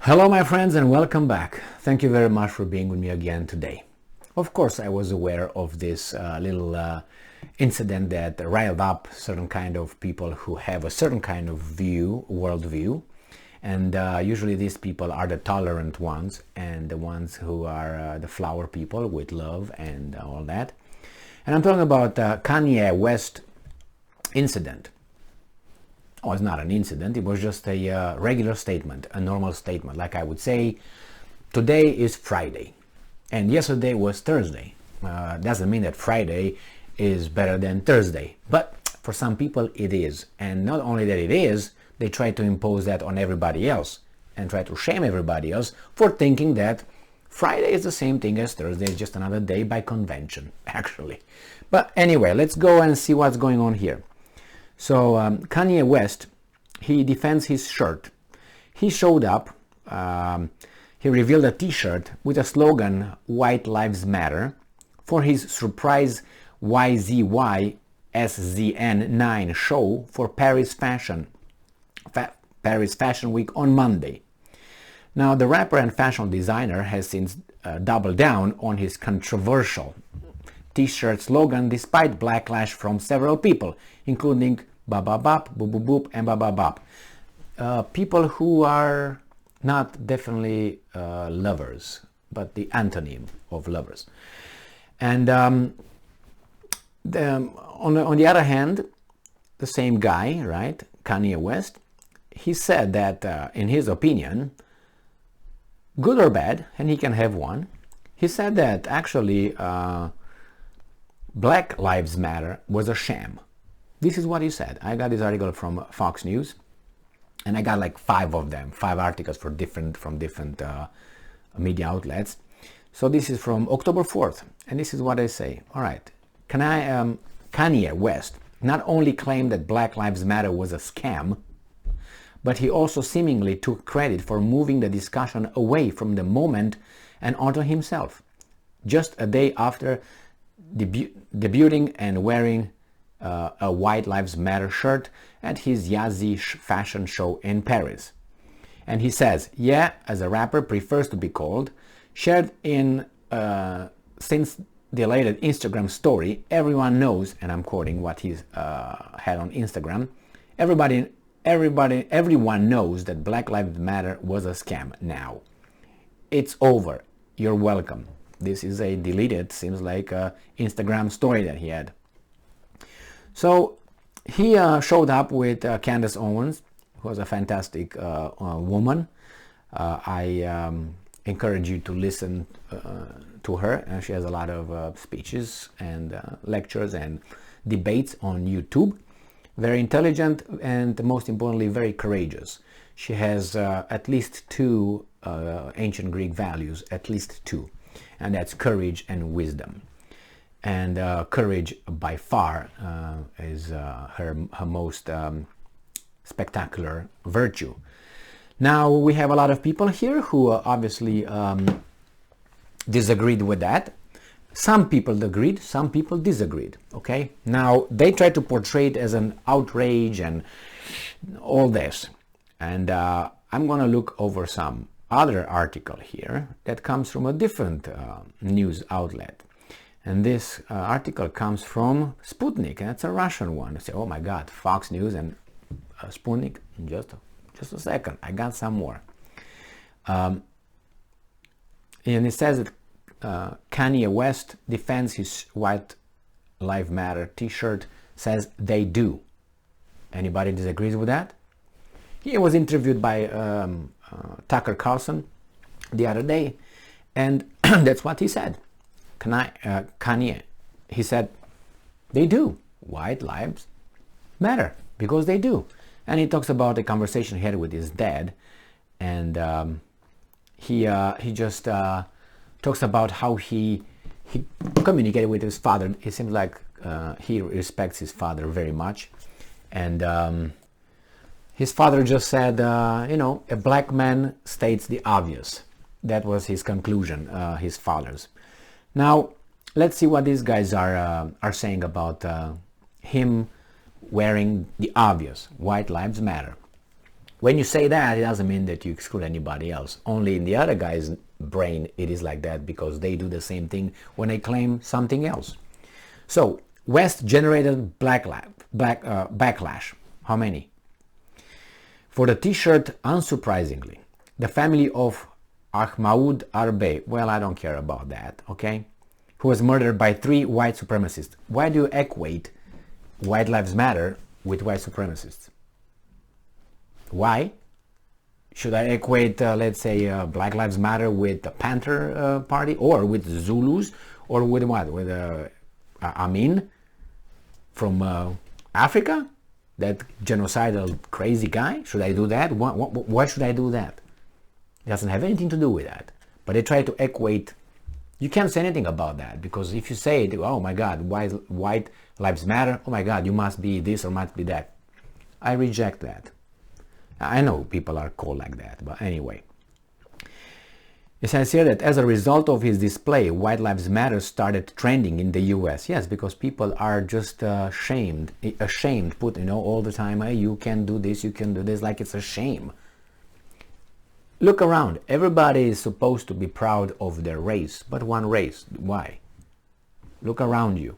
Hello my friends and welcome back. Thank you very much for being with me again today. Of course I was aware of this little incident that riled up certain kind of people who have a certain kind of worldview, and usually these people are the tolerant ones and the ones who are the flower people with love and all that. And I'm talking about Kanye West incident. Oh, it's not an incident, it was just a regular statement, a normal statement. Like I would say, today is Friday, and yesterday was Thursday. Doesn't mean that Friday is better than Thursday, but for some people it is. And not only that it is, they try to impose that on everybody else and try to shame everybody else for thinking that Friday is the same thing as Thursday, just another day by convention, actually. But anyway, let's go and see what's going on here. So Kanye West, he defends his shirt. He showed up, he revealed a t-shirt with a slogan, White Lives Matter, for his surprise YZY-SZN9 show for Paris Fashion Week on Monday. Now the rapper and fashion designer has since doubled down on his controversial t-shirt slogan despite backlash from several people, including Bababap, Boop Boop Boop, and Bababap. People who are not definitely lovers, but the antonym of lovers. And on the other hand, the same guy, right, Kanye West, he said that in his opinion, good or bad, and he can have one, he said that actually Black Lives Matter was a sham. This is what he said. I got this article from Fox News, and I got like 5 of them, 5 articles from different media outlets. So this is from October 4th, and this is what I say. All right, Kanye West not only claimed that Black Lives Matter was a scam, but he also seemingly took credit for moving the discussion away from the moment and onto himself, just a day after debuting and wearing a White Lives Matter shirt at his Yazzie fashion show in Paris. And he says, yeah, as a rapper prefers to be called, shared in since the latest Instagram story, everyone knows, and I'm quoting what he had on Instagram, everyone knows that Black Lives Matter was a scam now. It's over. You're welcome. This is a deleted, seems like a Instagram story that he had. So he showed up with Candace Owens, who was a fantastic woman. I encourage you to listen to her. She has a lot of speeches and lectures and debates on YouTube. Very intelligent and most importantly very courageous. She has at least 2 ancient Greek values, at least 2, and that's courage and wisdom. And courage by far is her most spectacular virtue. Now we have a lot of people here who obviously disagreed with that. Some people agreed, some people disagreed. Okay, now they try to portray it as an outrage and all this, and I'm gonna look over some other article here that comes from a different news outlet. And this article comes from Sputnik, and it's a Russian one. I say, oh my God, Fox News and Sputnik. Just a second, I got some more. And it says that Kanye West defends his White Lives Matter t-shirt, says they do. Anybody disagrees with that? He was interviewed by Tucker Carlson the other day, and that's what he said. Kanye, he said, they do. White lives matter because they do. And he talks about a conversation he had with his dad, and he just talks about how he communicated with his father. It seems like he respects his father very much, and his father just said, you know, a black man states the obvious. That was his conclusion, his father's. Now, let's see what these guys are saying about him wearing the obvious, White Lives Matter. when you say that, it doesn't mean that you exclude anybody else. Only in the other guy's brain it is like that, because they do the same thing when they claim something else. So West generated backlash. How many? For the t-shirt, unsurprisingly, the family of Ahmaud Arbe, well, I don't care about that, okay, who was murdered by 3 white supremacists. Why do you equate White Lives Matter with white supremacists? Why? Should I equate, let's say, Black Lives Matter with the Panther Party, or with the Zulus, or with what? With Amin from Africa? That genocidal crazy guy? Should I do that? Why should I do that? It doesn't have anything to do with that. But they try to equate. You can't say anything about that, because if you say it, oh my God, white lives matter, oh my God, you must be this or must be that. I reject that. I know people are called like that, but anyway. It says here that as a result of his display, White Lives Matter started trending in the US. Yes, because people are just ashamed, put, all the time, hey, you can do this, you can do this, like it's a shame. Look around. Everybody is supposed to be proud of their race, but one race. Why? Look around you.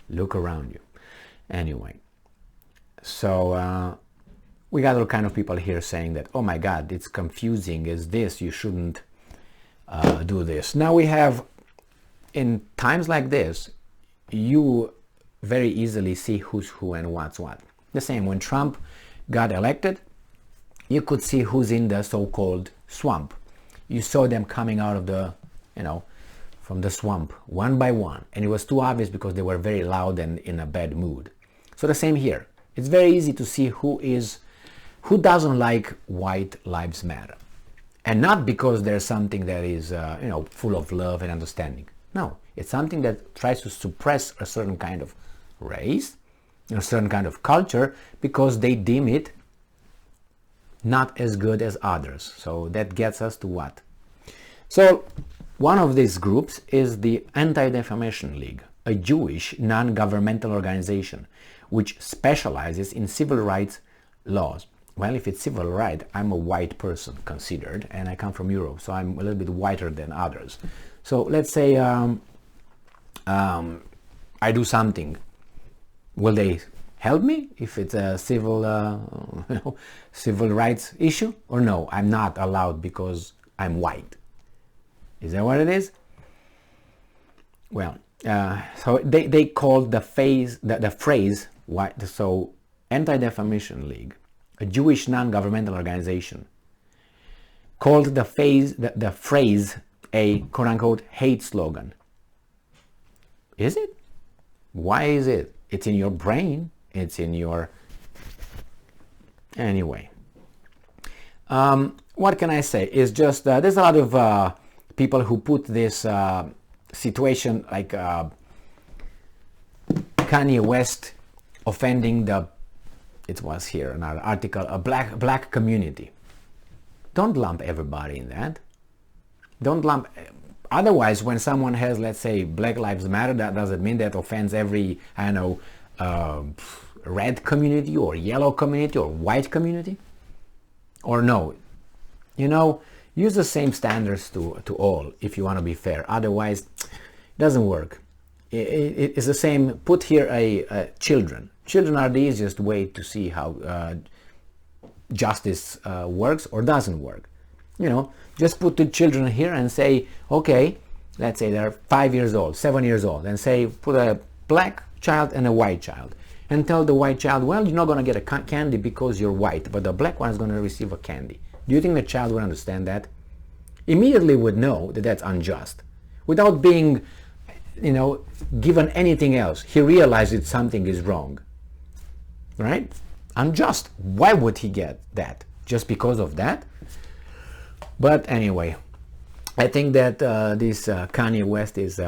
Look around you. Anyway, so we got all kind of people here saying that, oh my God, it's confusing, is this, you shouldn't do this. Now we have, in times like this, you very easily see who's who and what's what. The same when Trump got elected, you could see who's in the so-called swamp. You saw them coming out of the, from the swamp, one by one. And it was too obvious because they were very loud and in a bad mood. So the same here. It's very easy to see who doesn't like White Lives Matter. And not because there's something that is, full of love and understanding. No, it's something that tries to suppress a certain kind of race, a certain kind of culture, because they deem it not as good as others. So that gets us to what? So one of these groups is the Anti-Defamation League, a Jewish non-governmental organization which specializes in civil rights laws. Well, if it's civil right, I'm a white person considered, and I come from Europe, so I'm a little bit whiter than others. So let's say I do something. Will they help me if it's a civil rights issue? Or no, I'm not allowed because I'm white. Is that what it is? Well, so they called the phrase white. So Anti-Defamation League, a Jewish non-governmental organization, called the phrase a quote-unquote hate slogan. Is it? Why is it? It's in your brain. It's in your... Anyway. What can I say? It's just, there's a lot of people who put this situation like Kanye West offending it was here, another article, a black community. Don't lump everybody in that. Don't lump... Otherwise, when someone has, let's say, Black Lives Matter, that doesn't mean that offends every, red community or yellow community or white community. Or no. Use the same standards to all if you want to be fair. Otherwise, it doesn't work. It's the same. Put here children. Children are the easiest way to see how justice works or doesn't work. Just put the children here and say, okay, let's say they're 5 years old, 7 years old, and say, put a black child and a white child. And tell the white child, well, you're not going to get a candy because you're white, but the black one is going to receive a candy. Do you think the child would understand that? Immediately would know that that's unjust. Without being, given anything else, he realizes something is wrong. Right? Unjust. Why would he get that? Just because of that? But anyway, I think that this Kanye West is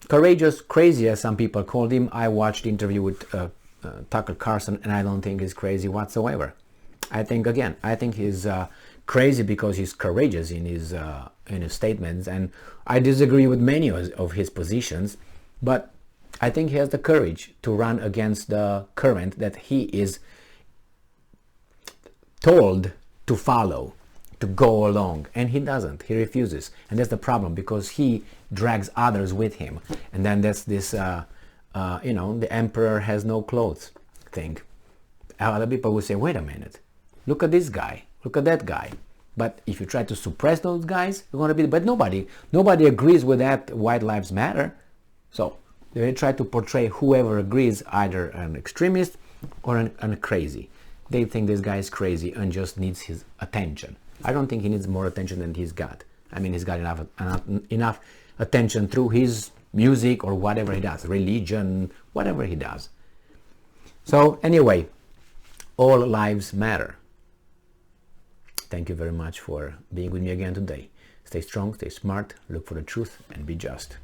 courageous, crazy as some people called him. I watched the interview with Tucker Carlson, and I don't think he's crazy whatsoever. I think he's crazy because he's courageous in his statements, and I disagree with many of his positions, but I think he has the courage to run against the current that he is told to follow, to go along, and he doesn't. He refuses, and that's the problem, because he drags others with him. And then that's this the emperor has no clothes thing. Other people will say, wait a minute, look at this guy, look at that guy. But if you try to suppress those guys, you're going to be, but nobody agrees with that white lives matter. So they try to portray whoever agrees, either an extremist or an crazy. They think this guy is crazy and just needs his attention. I don't think he needs more attention than he's got. I mean, he's got enough attention through his music or whatever he does, religion, whatever he does. So anyway, all lives matter. Thank you very much for being with me again today. Stay strong, stay smart, look for the truth, and be just.